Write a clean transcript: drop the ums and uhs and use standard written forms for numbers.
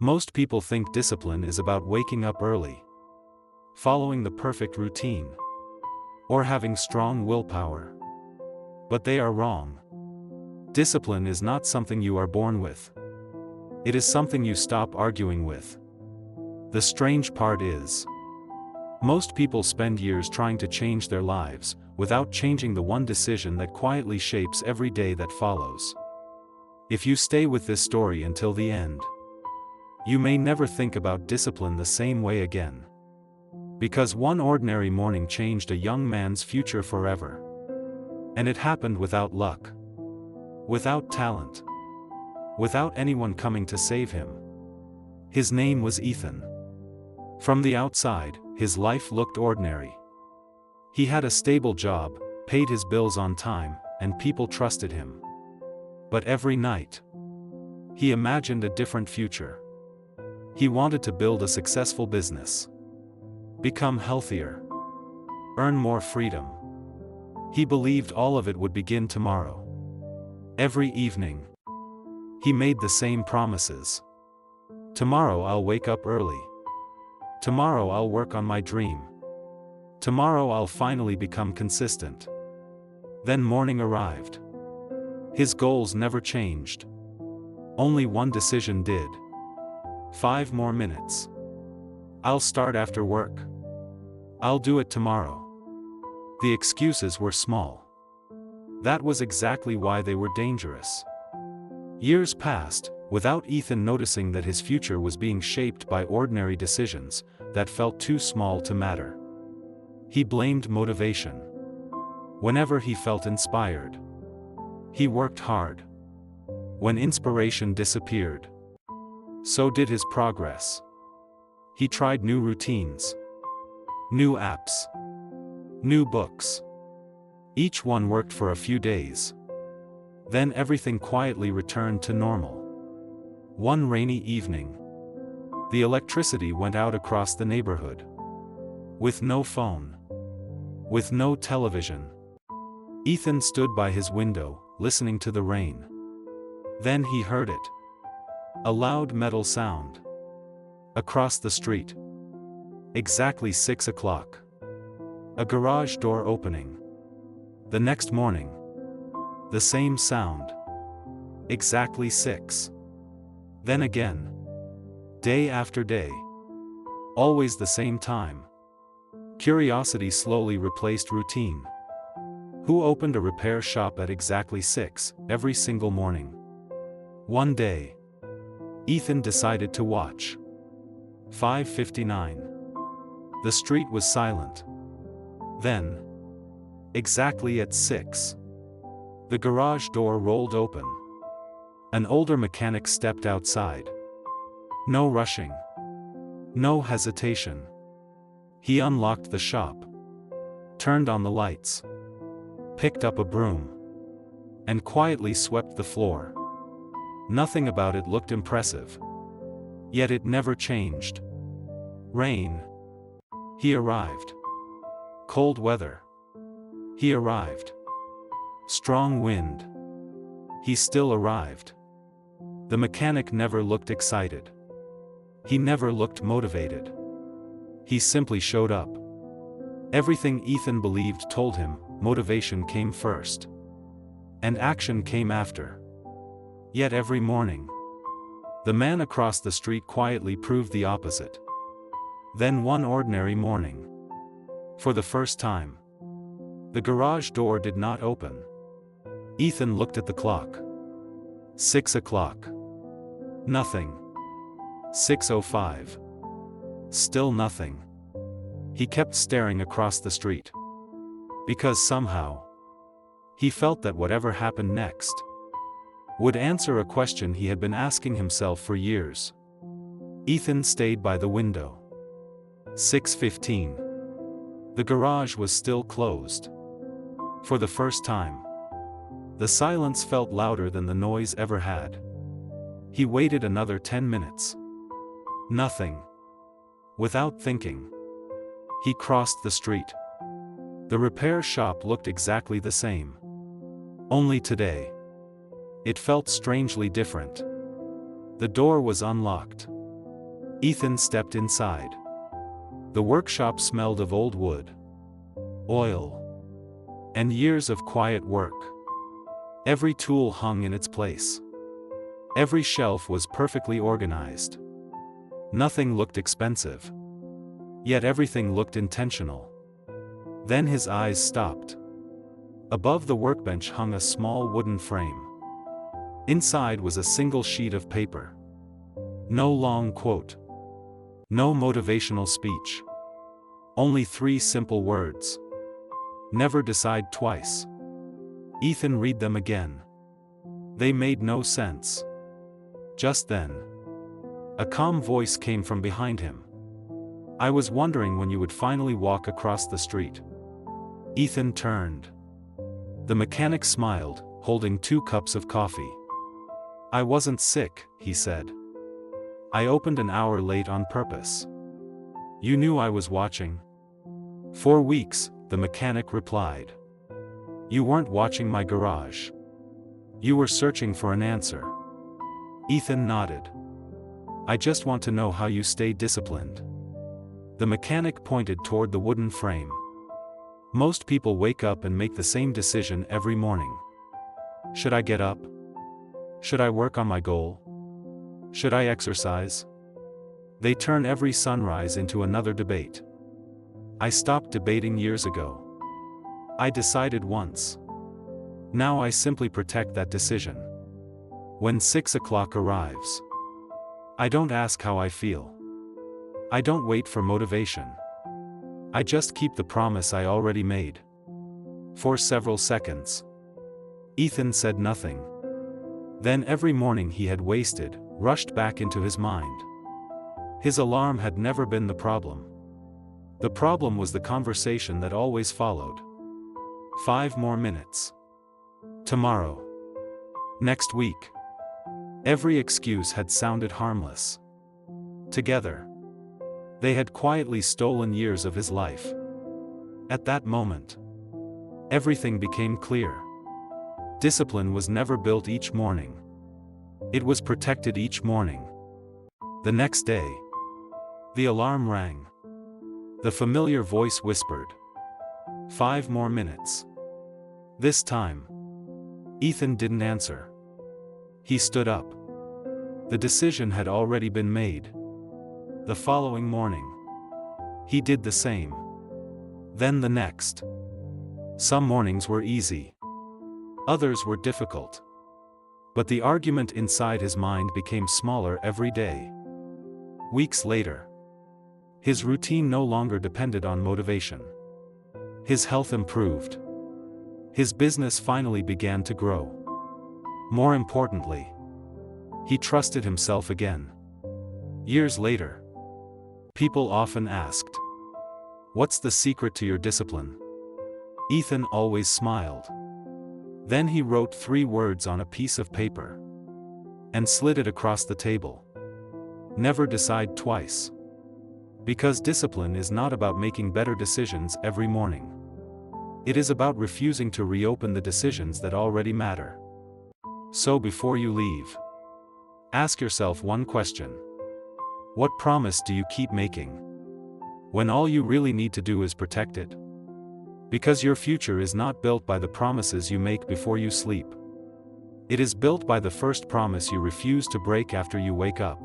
Most people think discipline is about waking up early, following the perfect routine, or having strong willpower. But they are wrong. Discipline is not something you are born with. It is something you stop arguing with. The strange part is, most people spend years trying to change their lives, without changing the one decision that quietly shapes every day that follows. If you stay with this story until the end, you may never think about discipline the same way again. Because one ordinary morning changed a young man's future forever. And it happened without luck, without talent, without anyone coming to save him. His name was Ethan. From the outside, his life looked ordinary. He had a stable job, paid his bills on time, and people trusted him. But every night, he imagined a different future. He wanted to build a successful business, become healthier, earn more freedom. He believed all of it would begin tomorrow. Every evening, he made the same promises. Tomorrow I'll wake up early. Tomorrow I'll work on my dream. Tomorrow I'll finally become consistent. Then morning arrived. His goals never changed. Only one decision did. 5 more minutes. I'll start after work. I'll do it tomorrow. The excuses were small. That was exactly why they were dangerous. Years passed, without Ethan noticing that his future was being shaped by ordinary decisions that felt too small to matter. He blamed motivation. Whenever he felt inspired, he worked hard. When inspiration disappeared, so did his progress. He tried new routines, new apps, new books. Each one worked for a few days. Then everything quietly returned to normal. One rainy evening, the electricity went out across the neighborhood. With no phone, with no television, Ethan stood by his window, listening to the rain. Then he heard it. A loud metal sound. Across the street. Exactly 6 o'clock. A garage door opening. The next morning, the same sound. Exactly 6. Then again. Day after day. Always the same time. Curiosity slowly replaced routine. Who opened a repair shop at exactly 6 every single morning? One day, Ethan decided to watch. 5:59. The street was silent. Then, exactly at 6, the garage door rolled open. An older mechanic stepped outside. No rushing. No hesitation. He unlocked the shop, turned on the lights, picked up a broom, and quietly swept the floor. Nothing about it looked impressive. Yet it never changed. Rain. He arrived. Cold weather. He arrived. Strong wind. He still arrived. The mechanic never looked excited. He never looked motivated. He simply showed up. Everything Ethan believed told him motivation came first, and action came after. Yet every morning, the man across the street quietly proved the opposite. Then one ordinary morning, for the first time, the garage door did not open. Ethan looked at the clock. 6 o'clock. Nothing. 6:05. Still nothing. He kept staring across the street. Because somehow, he felt that whatever happened next would answer a question he had been asking himself for years. Ethan stayed by the window. 6:15. The garage was still closed. For the first time, the silence felt louder than the noise ever had. He waited another 10 minutes. Nothing. Without thinking, he crossed the street. The repair shop looked exactly the same. Only today, it felt strangely different. The door was unlocked. Ethan stepped inside. The workshop smelled of old wood, oil, and years of quiet work. Every tool hung in its place. Every shelf was perfectly organized. Nothing looked expensive. Yet everything looked intentional. Then his eyes stopped. Above the workbench hung a small wooden frame. Inside was a single sheet of paper. No long quote. No motivational speech. Only 3 simple words. Never decide twice. Ethan read them again. They made no sense. Just then, a calm voice came from behind him. I was wondering when you would finally walk across the street. Ethan turned. The mechanic smiled, holding 2 cups of coffee. I wasn't sick, he said. I opened an hour late on purpose. You knew I was watching? 4 weeks, the mechanic replied. You weren't watching my garage. You were searching for an answer. Ethan nodded. I just want to know how you stay disciplined. The mechanic pointed toward the wooden frame. Most people wake up and make the same decision every morning. Should I get up? Should I work on my goal? Should I exercise? They turn every sunrise into another debate. I stopped debating years ago. I decided once. Now I simply protect that decision. When 6 o'clock arrives, I don't ask how I feel. I don't wait for motivation. I just keep the promise I already made. For several seconds, Ethan said nothing. Then every morning he had wasted, rushed back into his mind. His alarm had never been the problem. The problem was the conversation that always followed. 5 more minutes. Tomorrow. Next week. Every excuse had sounded harmless. Together, they had quietly stolen years of his life. At that moment, everything became clear. Discipline was never built each morning. It was protected each morning. The next day, the alarm rang. The familiar voice whispered, 5 more minutes. This time, Ethan didn't answer. He stood up. The decision had already been made. The following morning, he did the same. Then the next. Some mornings were easy. Others were difficult. But the argument inside his mind became smaller every day. Weeks later, his routine no longer depended on motivation. His health improved. His business finally began to grow. More importantly, he trusted himself again. Years later, people often asked, "What's the secret to your discipline?" Ethan always smiled. Then he wrote 3 words on a piece of paper and slid it across the table. Never decide twice. Because discipline is not about making better decisions every morning. It is about refusing to reopen the decisions that already matter. So before you leave, ask yourself one question. What promise do you keep making, when all you really need to do is protect it? Because your future is not built by the promises you make before you sleep. It is built by the first promise you refuse to break after you wake up.